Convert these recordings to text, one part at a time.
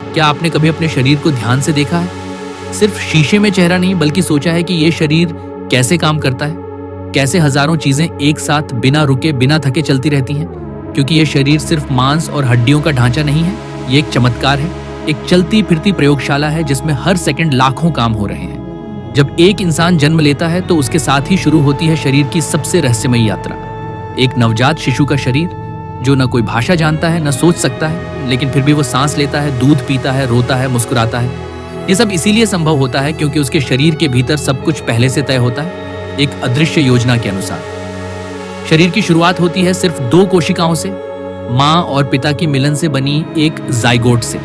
क्या आपने कभी अपने शरीर को ध्यान से देखा है? सिर्फ शीशे में चेहरा नहीं, बल्कि सोचा है कि ये शरीर कैसे काम करता है, कैसे हजारों चीजें एक साथ बिना रुके बिना थके चलती रहती हैं। क्योंकि ये शरीर सिर्फ मांस और हड्डियों का ढांचा नहीं है, ये एक चमत्कार है, एक चलती फिरती प्रयोगशाला है जिसमें हर सेकंड लाखों काम हो रहे हैं। जब एक इंसान जन्म लेता है तो उसके साथ ही शुरू होती है शरीर की सबसे रहस्यमयी यात्रा। एक नवजात शिशु का शरीर जो न कोई भाषा जानता है, न सोच सकता है, लेकिन फिर भी वो सांस लेता है, दूध पीता है, रोता है, मुस्कुराता है। ये सब इसीलिए संभव होता है क्योंकि उसके शरीर के भीतर सब कुछ पहले से तय होता है, एक अदृश्य योजना के अनुसार। शरीर की शुरुआत होती है सिर्फ 2 कोशिकाओं से, माँ और पिता की मिलन से बनी एक जाइगोट से,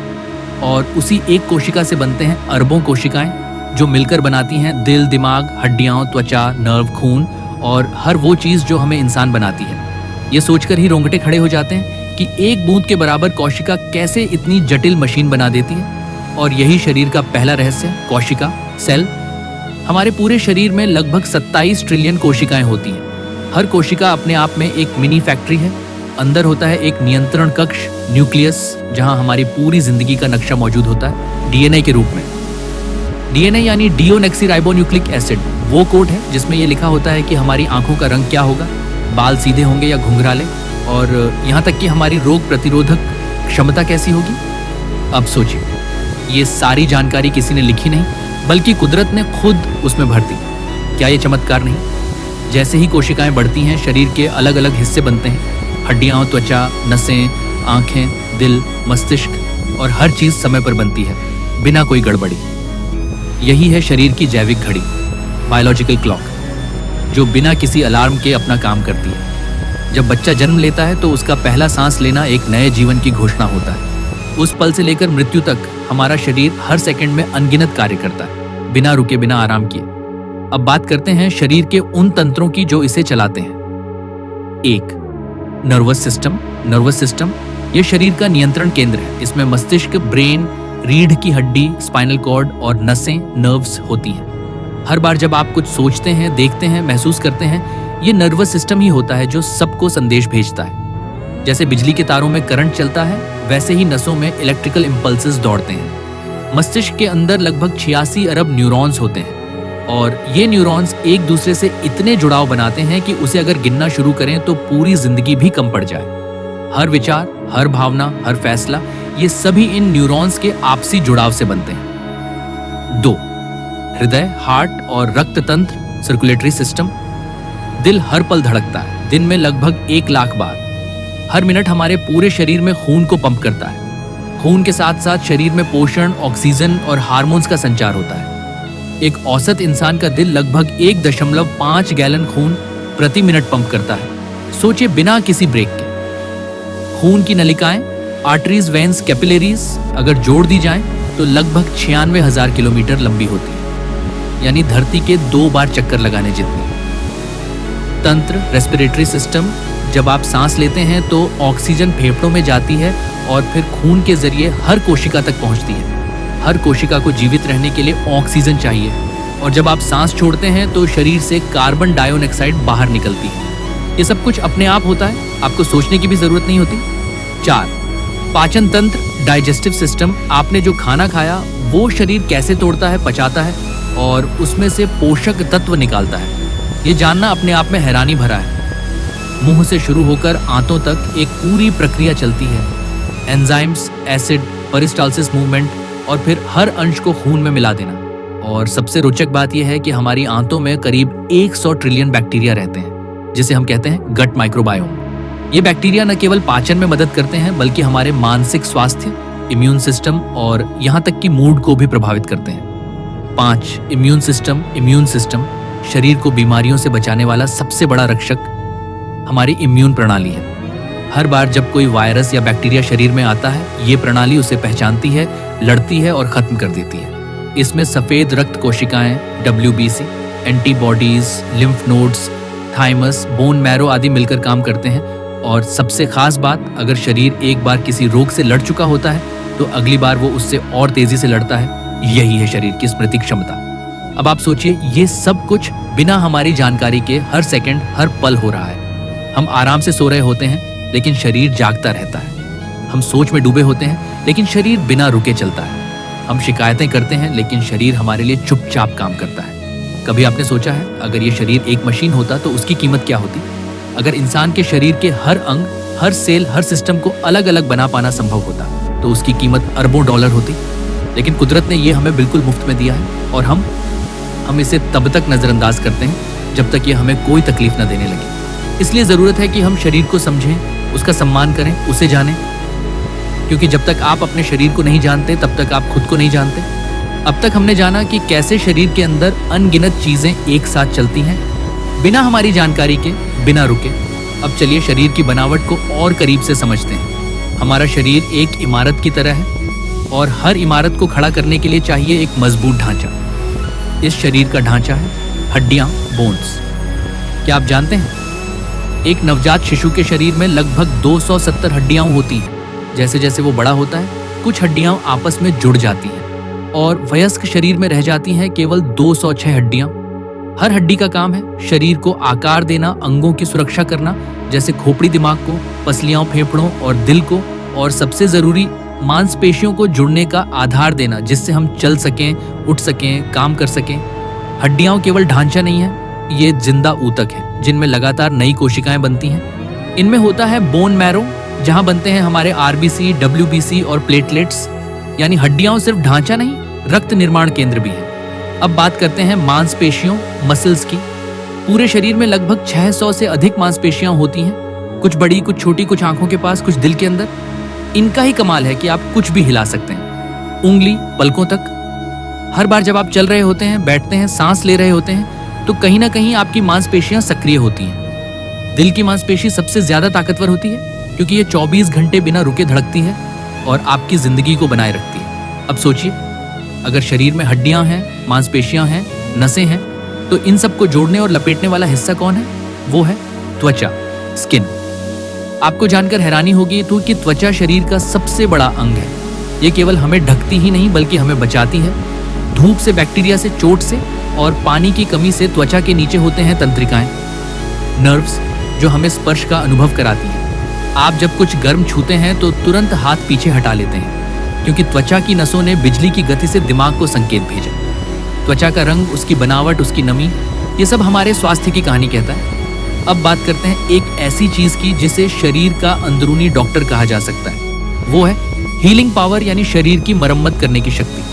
और उसी एक कोशिका से बनते हैं अरबों कोशिकाएं जो मिलकर बनाती हैं दिल, दिमाग, हड्डियां, त्वचा, नर्व, खून और हर वो चीज जो हमें इंसान बनाती है। ये सोचकर ही रोंगटे खड़े हो जाते हैं कि एक बूंद के बराबर कोशिका कैसे इतनी जटिल मशीन बना देती है। और यही शरीर का पहला रहस्य, कोशिका, सेल। हमारे पूरे शरीर में लगभग 27 ट्रिलियन कोशिकाएं होती हैं। हर कोशिका अपने आप में एक मिनी फैक्ट्री है। अंदर होता है एक नियंत्रण कक्ष, न्यूक्लियस, जहां हमारी पूरी जिंदगी का नक्शा मौजूद होता है डीएनए के रूप में। डीएनए यानी डीओनेक्सीराइबोन्यूक्लिक एसिड, वो कोड है जिसमें यह लिखा होता है कि हमारी आंखों का रंग क्या होगा, बाल सीधे होंगे या घुंघराले, और यहाँ तक कि हमारी रोग प्रतिरोधक क्षमता कैसी होगी। अब सोचिए, ये सारी जानकारी किसी ने लिखी नहीं, बल्कि कुदरत ने खुद उसमें भर दी। क्या ये चमत्कार नहीं? जैसे ही कोशिकाएं बढ़ती हैं, शरीर के अलग अलग हिस्से बनते हैं। हड्डियां, त्वचा, नसें, आंखें, दिल, मस्तिष्क, और हर चीज समय पर बनती है, बिना कोई गड़बड़ी। यही है शरीर की जैविक घड़ी, बायोलॉजिकल क्लॉक, जो बिना किसी अलार्म के अपना काम करती है। जब बच्चा जन्म लेता है तो उसका पहला सांस लेना एक नए जीवन की घोषणा होता है। उस पल से लेकर मृत्यु तक हमारा शरीर हर सेकंड में अनगिनत कार्य करता है, बिना रुके, बिना आराम किए। अब बात करते हैं शरीर के उन तंत्रों की जो इसे चलाते हैं। 1. Nervous system. नर्वस सिस्टम ये शरीर का नियंत्रण केंद्र है। इसमें मस्तिष्क, ब्रेन, रीढ़ की हड्डी, स्पाइनल कॉर्ड और नसें, नर्व्स होती हैं। हर बार जब आप कुछ सोचते हैं, देखते हैं, महसूस करते हैं, ये नर्वस सिस्टम ही होता है जो सबको संदेश भेजता है। जैसे बिजली के तारों में करंट चलता है, वैसे ही नसों में इलेक्ट्रिकल इम्पल्सेस दौड़ते हैं। मस्तिष्क के अंदर लगभग 86 अरब न्यूरॉन्स होते हैं, और ये न्यूरॉन्स एक दूसरे से इतने जुड़ाव बनाते हैं कि उसे अगर गिनना शुरू करें तो पूरी जिंदगी भी कम पड़ जाए। हर विचार, हर भावना, हर फैसला, ये सभी इन न्यूरॉन्स के आपसी जुड़ाव से बनते हैं। 2. हृदय, हार्ट और रक्त तंत्र, सर्कुलेटरी सिस्टम। दिल हर पल धड़कता है, दिन में लगभग 1 लाख बार। हर मिनट हमारे पूरे शरीर में खून को पंप करता है। खून के साथ साथ शरीर में पोषण, ऑक्सीजन और हार्मोन्स का संचार होता है। एक औसत इंसान का दिल लगभग 1.5 गैलन खून प्रति मिनट पंप करता है। सोचिए, बिना किसी ब्रेक के। खून की नलिकाएं, आर्टरीज, वेन्स, कैपिलरीज अगर जोड़ दी जाएं तो लगभग 96,000 किलोमीटर लंबी होती है, यानी धरती के 2 बार चक्कर लगाने जितनी। तंत्र, रेस्पिरेटरी सिस्टम। जब आप सांस लेते हैं तो ऑक्सीजन फेफड़ों में जाती है और फिर खून के जरिए हर कोशिका तक पहुंचती है। हर कोशिका को जीवित रहने के लिए ऑक्सीजन चाहिए, और जब आप सांस छोड़ते हैं तो शरीर से कार्बन डाइऑक्साइड बाहर निकलती है। ये सब कुछ अपने आप होता है, आपको सोचने की भी जरूरत नहीं होती। 4. पाचन तंत्र, डाइजेस्टिव सिस्टम। आपने जो खाना खाया वो शरीर कैसे तोड़ता है, पचाता है और उसमें से पोषक तत्व निकालता है, ये जानना अपने आप में हैरानी भरा है। मुंह से शुरू होकर आंतों तक एक पूरी प्रक्रिया चलती है। एंजाइम्स, एसिड, पेरिस्टालसिस मूवमेंट, और फिर हर अंश को खून में मिला देना। और सबसे रोचक बात यह है कि हमारी आंतों में करीब 100 ट्रिलियन बैक्टीरिया रहते हैं, जिसे हम कहते हैं गट माइक्रोबायोम। ये बैक्टीरिया न केवल पाचन में मदद करते हैं, बल्कि हमारे मानसिक स्वास्थ्य, इम्यून सिस्टम और यहाँ तक कि मूड को भी प्रभावित करते हैं। 5. Immune system. इम्यून सिस्टम शरीर को बीमारियों से बचाने वाला सबसे बड़ा रक्षक हमारी इम्यून प्रणाली है। हर बार जब कोई वायरस या बैक्टीरिया शरीर में आता है, ये प्रणाली उसे पहचानती है, लड़ती है और खत्म कर देती है। इसमें सफेद रक्त कोशिकाएं, WBC, antibodies, lymph nodes, thymus, bone marrow आदि मिलकर काम करते हैं। और सबसे खास बात, अगर शरीर एक बार किसी रोग से लड़ चुका होता है तो अगली बार वो उससे और तेजी से लड़ता है। यही है शरीर की स्मृति क्षमता। अब आप सोचिए, ये सब कुछ बिना हमारी जानकारी के हर सेकंड, हर पल हो रहा है। हम आराम से सो रहे होते हैं, लेकिन शरीर जागता रहता है। हम सोच में डूबे होते हैं लेकिन शरीर बिना रुके चलता है। हम शिकायतें करते हैं लेकिन शरीर हमारे लिए चुपचाप काम करता है। कभी आपने सोचा है अगर ये शरीर एक मशीन होता तो उसकी कीमत क्या होती? अगर इंसान के शरीर के हर अंग, हर सेल, हर सिस्टम को अलग अलग बना पाना संभव होता तो उसकी कीमत अरबों डॉलर होती। लेकिन कुदरत ने ये हमें बिल्कुल मुफ्त में दिया है और हम इसे तब तक नजरअंदाज करते हैं जब तक ये हमें कोई तकलीफ न देने लगे। इसलिए जरूरत है कि हम शरीर को समझें, उसका सम्मान करें, उसे जानें, क्योंकि जब तक आप अपने शरीर को नहीं जानते तब तक आप खुद को नहीं जानते। अब तक हमने जाना कि कैसे शरीर के अंदर अनगिनत चीजें एक साथ चलती हैं बिना हमारी जानकारी के, बिना रुके। अब चलिए शरीर की बनावट को और करीब से समझते हैं। हमारा शरीर एक इमारत की तरह है और हर इमारत को खड़ा करने के लिए चाहिए एक मजबूत ढांचा। इस शरीर का ढांचा है हड्डियां, बोन्स। क्या आप जानते हैं एक नवजात शिशु के शरीर में लगभग 270 हड्डियां होती हैं। जैसे जैसे वो बड़ा होता है कुछ हड्डियां आपस में जुड़ जाती हैं और वयस्क शरीर में रह जाती हैं केवल 206 हड्डियां। हर हड्डी का काम है शरीर को आकार देना, अंगों की सुरक्षा करना, जैसे खोपड़ी दिमाग को, पसलियां फेफड़ों और दिल को, और सबसे जरूरी मांसपेशियों को जुड़ने का आधार देना, जिससे हम चल सकें, उठ सकें, काम कर सकें। हड्डियां केवल ढांचा नहीं है, ये जिंदा ऊतक है जिनमें लगातार नई कोशिकाएं बनती हैं। इनमें होता है बोन मैरो, जहां बनते हैं हमारे आरबीसी, डब्ल्यूबीसी और प्लेटलेट्स। यानी हड्डियां सिर्फ ढांचा नहीं, रक्त निर्माण केंद्र भी है। अब बात करते हैं मांसपेशियों, मसल्स की। पूरे शरीर में लगभग 600 से अधिक मांसपेशियां होती हैं, कुछ बड़ी, कुछ छोटी, कुछ आंखों के पास, कुछ दिल के अंदर। इनका ही कमाल है कि आप कुछ भी हिला सकते हैं, उंगली, पलकों तक। हर बार जब आप चल रहे होते हैं, बैठते हैं, सांस ले रहे होते हैं, तो कहीं ना कहीं आपकी मांसपेशियां सक्रिय होती हैं। दिल की मांसपेशी सबसे ज्यादा ताकतवर होती है क्योंकि ये 24 घंटे बिना रुके धड़कती है और आपकी जिंदगी को बनाए रखती है। अब सोचिए अगर शरीर में हड्डियां हैं, मांसपेशियां हैं, नसें हैं, तो इन सब को जोड़ने और लपेटने वाला हिस्सा कौन है? वो है त्वचा, स्किन। आपको जानकर हैरानी होगी तो कि त्वचा शरीर का सबसे बड़ा अंग है। ये केवल हमें ढकती ही नहीं बल्कि हमें बचाती है धूप से, बैक्टीरिया से, चोट से, और पानी की कमी से। त्वचा के नीचे होते हैं तंत्रिकाएं, नर्व्स, जो हमें स्पर्श का अनुभव कराती हैं। आप जब कुछ गर्म छूते हैं तो तुरंत हाथ पीछे हटा लेते हैं क्योंकि त्वचा की नसों ने बिजली की गति से दिमाग को संकेत भेजा। त्वचा का रंग, उसकी बनावट, उसकी नमी, ये सब हमारे स्वास्थ्य की कहानी कहता है। अब बात करते हैं एक ऐसी चीज की जिसे शरीर का अंदरूनी डॉक्टर कहा जा सकता है। वो है हीलिंग पावर, यानी शरीर की मरम्मत करने की शक्ति।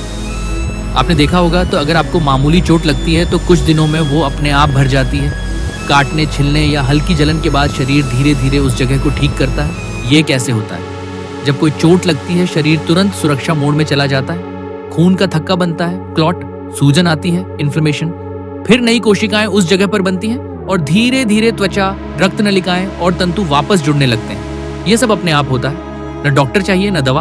आपने देखा होगा तो अगर आपको मामूली चोट लगती है तो कुछ दिनों में वो अपने आप भर जाती है। काटने, छिलने या हल्की जलन के बाद शरीर धीरे धीरे उस जगह को ठीक करता है। ये कैसे होता है? जब कोई चोट लगती है शरीर तुरंत सुरक्षा मोड में चला जाता है। खून का थक्का बनता है, क्लॉट, सूजन आती है, इन्फ्लेमेशन। फिर नई कोशिकाएं उस जगह पर बनती हैं और धीरे धीरे त्वचा, रक्त नलिकाएं और तंतु वापस जुड़ने लगते हैं। ये सब अपने आप होता है, न डॉक्टर चाहिए न दवा।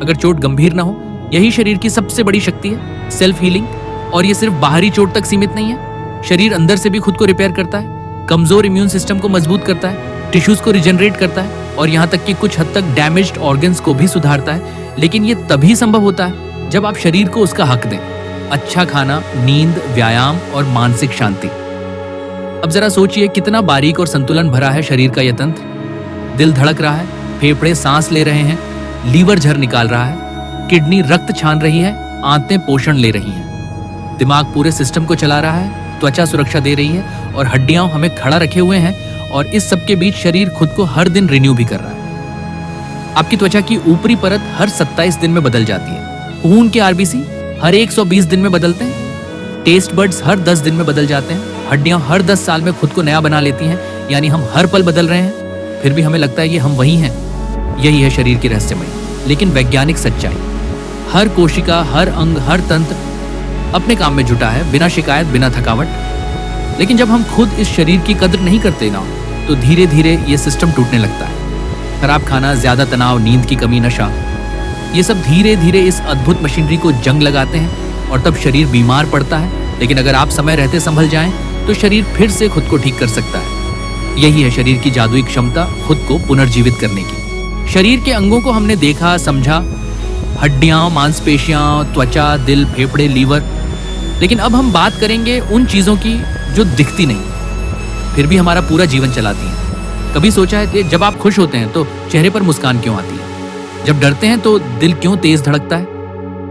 अगर चोट गंभीर ना हो, यही शरीर की सबसे बड़ी शक्ति है, सेल्फ हीलिंग। और ये सिर्फ बाहरी चोट तक सीमित नहीं है, शरीर अंदर से भी खुद को रिपेयर करता है, कमजोर इम्यून सिस्टम को मजबूत करता है, टिश्यूज को रिजनरेट करता है और यहाँ तक कि कुछ हद तक डैमेज्ड ऑर्गन्स को भी सुधारता है। लेकिन ये तभी संभव होता है जब आप शरीर को उसका हक दें। अच्छा खाना, नींद, व्यायाम और मानसिक शांति। अब जरा सोचिए कितना बारीक और संतुलन भरा है शरीर का यह तंत्र। दिल धड़क रहा है, फेफड़े सांस ले रहे हैं, लीवर झर निकाल रहा है, किडनी रक्त छान रही है, आंतें पोषण ले रही हैं, दिमाग पूरे सिस्टम को चला रहा है, त्वचा सुरक्षा दे रही है और हड्डियां हमें खड़ा रखे हुए हैं। और इस सब के बीच शरीर खुद को हर दिन रिन्यू भी कर रहा है। आपकी त्वचा की ऊपरी परत हर 27 दिन में बदल जाती है। खून के आरबीसी हर 120 दिन में बदलते हैं। टेस्ट बड्स हर 10 दिन में बदल जाते हैं। हड्डियां हर 10 साल में खुद को नया बना लेती हैं। यानी हम हर पल बदल रहे हैं, फिर भी हमें लगता है कि हम वही हैं। यही है शरीर की रहस्यमयी लेकिन वैज्ञानिक सच्चाई। हर कोशिका, हर अंग, हर तंत्र अपने काम में जुटा है, बिना शिकायत, बिना थकावट। लेकिन जब हम खुद इस शरीर की कद्र नहीं करते ना, तो धीरे धीरे ये सिस्टम टूटने लगता है। खराब खाना, ज्यादा तनाव, नींद की कमी, नशा, ये सब धीरे धीरे इस अद्भुत मशीनरी को जंग लगाते हैं और तब शरीर बीमार पड़ता है। लेकिन अगर आप समय रहते संभल जाएं, तो शरीर फिर से खुद को ठीक कर सकता है। यही है शरीर की जादुई क्षमता, खुद को पुनर्जीवित करने की। शरीर के अंगों को हमने देखा, समझा, हड्डियां, मांसपेशियां, त्वचा, दिल, फेफड़े, लीवर। लेकिन अब हम बात करेंगे उन चीजों की जो दिखती नहीं फिर भी हमारा पूरा जीवन चलाती हैं। कभी सोचा है कि जब आप खुश होते हैं तो चेहरे पर मुस्कान क्यों आती है? जब डरते हैं तो दिल क्यों तेज धड़कता है?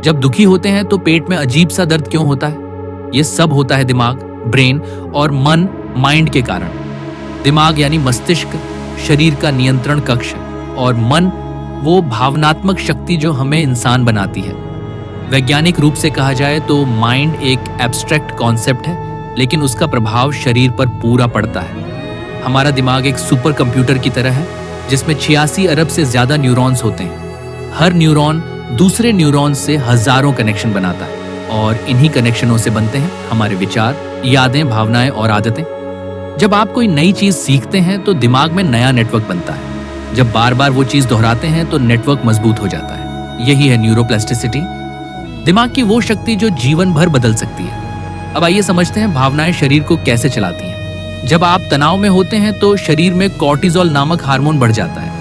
जब दुखी होते हैं तो पेट में अजीब सा दर्द क्यों होता है? ये सब होता है दिमाग, ब्रेन और मन, माइंड के कारण। दिमाग यानी मस्तिष्क, शरीर का नियंत्रण कक्ष, और मन वो भावनात्मक शक्ति जो हमें इंसान बनाती है। वैज्ञानिक रूप से कहा जाए तो माइंड एक एब्स्ट्रैक्ट कॉन्सेप्ट है, लेकिन उसका प्रभाव शरीर पर पूरा पड़ता है। हमारा दिमाग एक सुपर कंप्यूटर की तरह है जिसमें 86 अरब से ज्यादा न्यूरॉन्स होते हैं। हर न्यूरॉन दूसरे न्यूरॉन से हजारों कनेक्शन बनाता है, और इन्हीं कनेक्शनों से बनते हैं हमारे विचार, यादें, भावनाएं और आदतें। जब आप कोई नई चीज सीखते हैं तो दिमाग में नया नेटवर्क बनता है। जब बार बार वो चीज दोहराते हैं तो नेटवर्क मजबूत हो जाता है। यही है न्यूरोप्लास्टिसिटी, दिमाग की वो शक्ति जो जीवन भर बदल सकती है। अब आइए समझते हैं भावनाएं शरीर को कैसे चलाती हैं। जब आप तनाव में होते हैं तो शरीर में कॉर्टिसोल नामक हार्मोन बढ़ जाता है।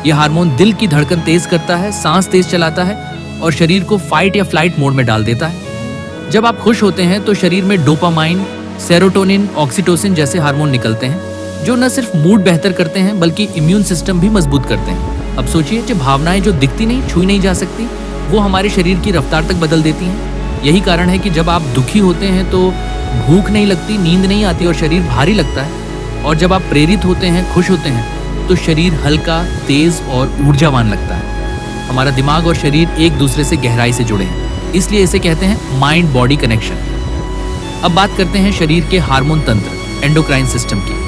यह हार्मोन दिल की धड़कन तेज करता है, सांस तेज चलाता है और शरीर को फाइट या फ्लाइट मोड में डाल देता है। जब आप खुश होते हैं तो शरीर में डोपामाइन, सेरोटोनिन, ऑक्सीटोसिन जैसे हार्मोन निकलते हैं जो न सिर्फ मूड बेहतर करते हैं बल्कि इम्यून सिस्टम भी मजबूत करते हैं। अब सोचिए, जो भावनाएं जो दिखती नहीं, छुई नहीं जा सकती, वो हमारे शरीर की रफ्तार तक बदल देती हैं। यही कारण है कि जब आप दुखी होते हैं तो भूख नहीं लगती, नींद नहीं आती और शरीर भारी लगता है। और जब आप प्रेरित होते हैं, खुश होते हैं, तो शरीर हल्का, तेज और ऊर्जावान लगता है। हमारा दिमाग और शरीर एक दूसरे से गहराई से जुड़े हैं, इसलिए इसे कहते हैं माइंड बॉडी कनेक्शन। अब बात करते हैं शरीर के हार्मोन तंत्र, एंडोक्राइन सिस्टम की।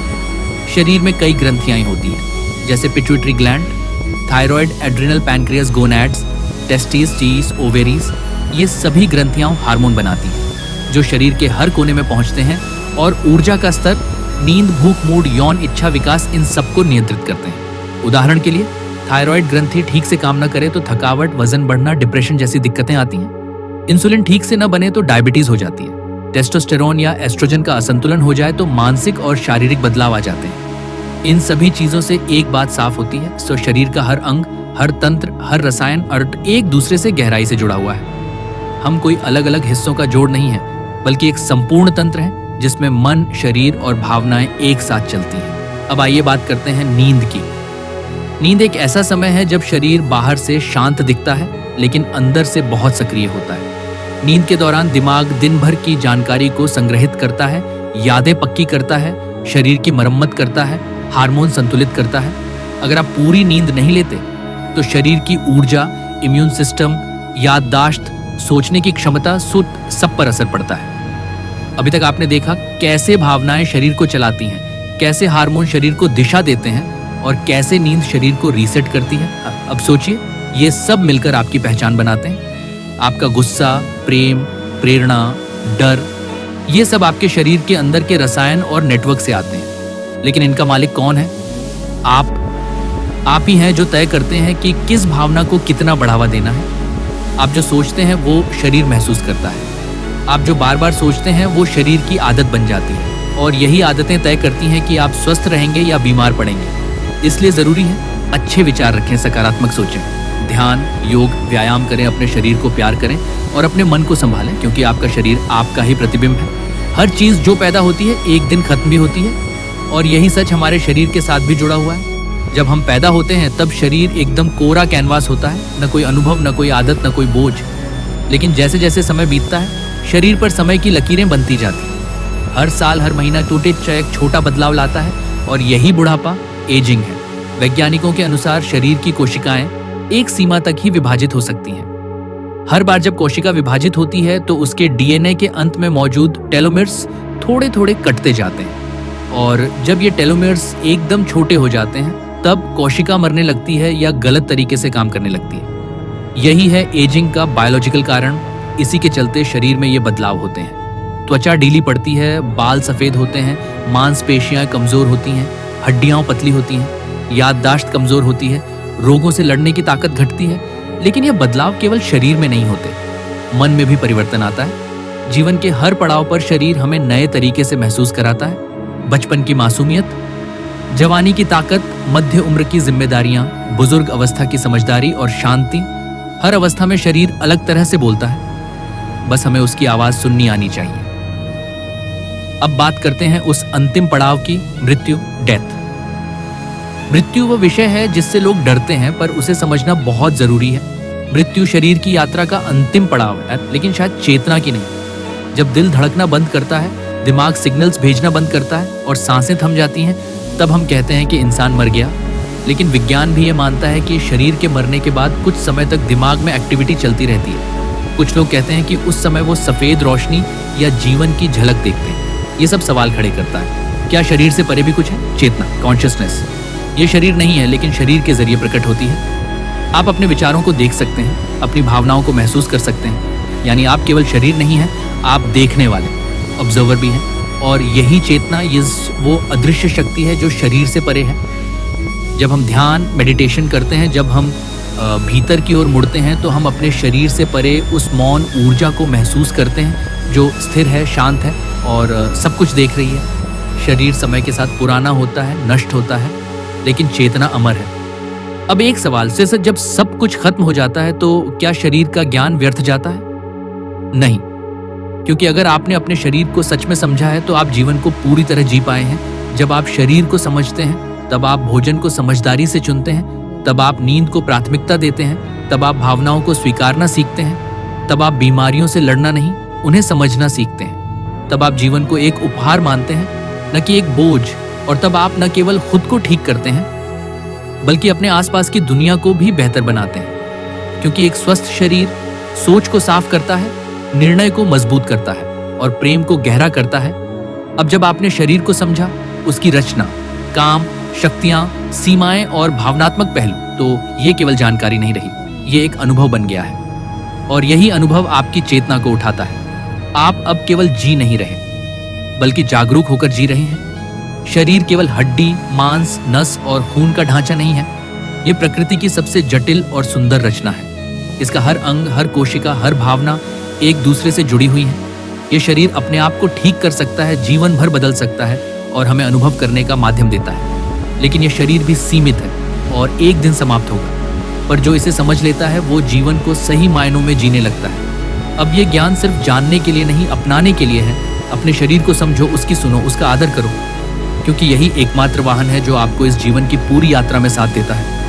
शरीर में कई ग्रंथियां होती हैं, जैसे pituitary gland, thyroid, adrenal, pancreas, gonads, testis, टीज, ओवेरीज। ये सभी ग्रंथियां हार्मोन बनाती हैं जो शरीर के हर कोने में पहुंचते हैं और ऊर्जा का स्तर, नींद, भूख, मूड, यौन इच्छा विकास, इन सबको नियंत्रित करते हैं। उदाहरण के लिए, थायराइड ग्रंथि ठीक से काम न करे तो थकावट, वजन बढ़ना, डिप्रेशन जैसी दिक्कतें आती हैं। इंसुलिन ठीक से न बने तो डायबिटीज हो जाती है। टेस्टोस्टेरोन या एस्ट्रोजन का असंतुलन हो जाए तो मानसिक और शारीरिक बदलाव आ जाते हैं। इन सभी चीजों से एक बात साफ होती है, तो शरीर का हर अंग, हर तंत्र, हर रसायन और एक दूसरे से गहराई से जुड़ा हुआ है। हम कोई अलग अलग हिस्सों का जोड़ नहीं है, बल्कि एक संपूर्ण तंत्र है जिसमें मन, शरीर और भावनाएं एक साथ चलती हैं। अब आइए बात करते हैं नींद की। नींद एक ऐसा समय है जब शरीर बाहर से शांत दिखता है लेकिन अंदर से बहुत सक्रिय होता है। नींद के दौरान दिमाग दिन भर की जानकारी को संग्रहित करता है, यादें पक्की करता है, शरीर की मरम्मत करता है, हार्मोन संतुलित करता है। अगर आप पूरी नींद नहीं लेते तो शरीर की ऊर्जा, इम्यून सिस्टम, याददाश्त, सोचने की क्षमता, सब पर असर पड़ता है। अभी तक आपने देखा कैसे भावनाएं शरीर को चलाती हैं, कैसे हार्मोन शरीर को दिशा देते हैं और कैसे नींद शरीर को रीसेट करती है। अब सोचिए, ये सब मिलकर आपकी पहचान बनाते हैं। आपका गुस्सा, प्रेम, प्रेरणा, डर, ये सब आपके शरीर के अंदर के रसायन और नेटवर्क से आते हैं। लेकिन इनका मालिक कौन है? आप ही हैं जो तय करते हैं कि किस भावना को कितना बढ़ावा देना है। आप जो सोचते हैं वो शरीर महसूस करता है। आप जो बार बार सोचते हैं वो शरीर की आदत बन जाती है, और यही आदतें तय करती हैं कि आप स्वस्थ रहेंगे या बीमार पड़ेंगे। इसलिए जरूरी है अच्छे विचार रखें, सकारात्मक सोचें, ध्यान, योग, व्यायाम करें, अपने शरीर को प्यार करें और अपने मन को संभालें, क्योंकि आपका शरीर आपका ही प्रतिबिंब है। हर चीज जो पैदा होती है एक दिन खत्म भी होती है, और यही सच हमारे शरीर के साथ भी जुड़ा हुआ है। जब हम पैदा होते हैं तब शरीर एकदम कोरा कैनवास होता है, न कोई अनुभव, न कोई आदत, न कोई बोझ। लेकिन जैसे जैसे समय बीतता है शरीर पर समय की लकीरें बनती जाती हैं। हर साल, हर महीना टूटे एक छोटा बदलाव लाता है, और यही बुढ़ापा, एजिंग है। वैज्ञानिकों के अनुसार शरीर की कोशिकाएं एक सीमा तक ही विभाजित हो सकती हैं। हर बार जब कोशिका विभाजित होती है तो उसके डीएनए के अंत में मौजूद टेलोमेर्स थोड़े थोड़े कटते जाते हैं, और जब ये टेलोमेर्स एकदम छोटे हो जाते हैं तब कोशिका मरने लगती है या गलत तरीके से काम करने लगती है। यही है एजिंग का बायोलॉजिकल कारण। इसी के चलते शरीर में ये बदलाव होते हैं। त्वचा ढीली पड़ती है, बाल सफेद होते हैं, मांसपेशियां कमजोर होती हैं, हड्डियां पतली होती हैं, याददाश्त कमजोर होती है, रोगों से लड़ने की ताकत घटती है। लेकिन यह बदलाव केवल शरीर में नहीं होते, मन में भी परिवर्तन आता है। जीवन के हर पड़ाव पर शरीर हमें नए तरीके से महसूस कराता है। बचपन की मासूमियत, जवानी की ताकत, मध्य उम्र की जिम्मेदारियां, बुजुर्ग अवस्था की समझदारी और शांति, हर अवस्था में शरीर अलग तरह से बोलता है। बस हमें उसकी आवाज सुननी आनी चाहिए। अब बात करते हैं उस अंतिम पड़ाव की, मृत्यु, डेथ। मृत्यु वो विषय है जिससे लोग डरते हैं, पर उसे समझना बहुत जरूरी है। मृत्यु शरीर की यात्रा का अंतिम पड़ाव है, लेकिन शायद चेतना की नहीं। जब दिल धड़कना बंद करता है, दिमाग सिग्नल्स भेजना बंद करता है और सांसें थम जाती हैं, तब हम कहते हैं कि इंसान मर गया। लेकिन विज्ञान भी ये मानता है कि शरीर के मरने के बाद कुछ समय तक दिमाग में एक्टिविटी चलती रहती है। कुछ लोग कहते हैं कि उस समय वो सफेद रोशनी या जीवन की झलक देखते हैं। ये सब सवाल खड़े करता है, क्या शरीर से परे भी कुछ है? चेतना, कॉन्शियसनेस। ये शरीर नहीं है, लेकिन शरीर के जरिए प्रकट होती है। आप अपने विचारों को देख सकते हैं, अपनी भावनाओं को महसूस कर सकते हैं। यानी आप केवल शरीर नहीं हैं, आप देखने वाले, ऑब्जर्वर भी हैं। और यही चेतना, ये वो अदृश्य शक्ति है जो शरीर से परे है। जब हम ध्यान, मेडिटेशन करते हैं, जब हम भीतर की ओर मुड़ते हैं, तो हम अपने शरीर से परे उस मौन ऊर्जा को महसूस करते हैं जो स्थिर है, शांत है और सब कुछ देख रही है। शरीर समय के साथ पुराना होता है, नष्ट होता है, लेकिन चेतना अमर है। अब एक सवाल से, जब सब कुछ खत्म हो जाता है तो क्या शरीर का ज्ञान व्यर्थ जाता है? नहीं, क्योंकि अगर आपने अपने शरीर को सच में समझा है तो आप जीवन को पूरी तरह जी पाए हैं। जब आप शरीर को समझते हैं, तब आप भोजन को समझदारी से चुनते हैं, तब आप नींद को प्राथमिकता देते हैं, तब आप भावनाओं को स्वीकारना सीखते हैं, तब आप बीमारियों से लड़ना नहीं, उन्हें समझना सीखते हैं, तब आप जीवन को एक उपहार मानते हैं, न कि एक बोझ। और तब आप न केवल खुद को ठीक करते हैं, बल्कि अपने आसपास की दुनिया को भी बेहतर बनाते हैं। क्योंकि एक स्वस्थ शरीर सोच को साफ करता है, निर्णय को मजबूत करता है और प्रेम को गहरा करता है। अब जब आपने शरीर को समझा, उसकी रचना, काम, शक्तियां, सीमाएं और भावनात्मक पहलू, तो ये केवल जानकारी नहीं रही, ये एक अनुभव बन गया है। और यही अनुभव आपकी चेतना को उठाता है। आप अब केवल जी नहीं रहे, बल्कि जागरूक होकर जी रहे हैं। शरीर केवल हड्डी, मांस, नस और खून का ढांचा नहीं है। ये प्रकृति की सबसे जटिल और सुंदर रचना है। इसका हर अंग, हर कोशिका, हर भावना एक दूसरे से जुड़ी हुई है। ये शरीर अपने आप को ठीक कर सकता है, जीवन भर बदल सकता है और हमें अनुभव करने का माध्यम देता है। लेकिन यह शरीर भी सीमित है और एक दिन समाप्त होगा। पर जो इसे समझ लेता है, वो जीवन को सही मायनों में जीने लगता है। अब ये ज्ञान सिर्फ जानने के लिए नहीं, अपनाने के लिए है। अपने शरीर को समझो, उसकी सुनो, उसका आदर करो, क्योंकि यही एकमात्र वाहन है जो आपको इस जीवन की पूरी यात्रा में साथ देता है।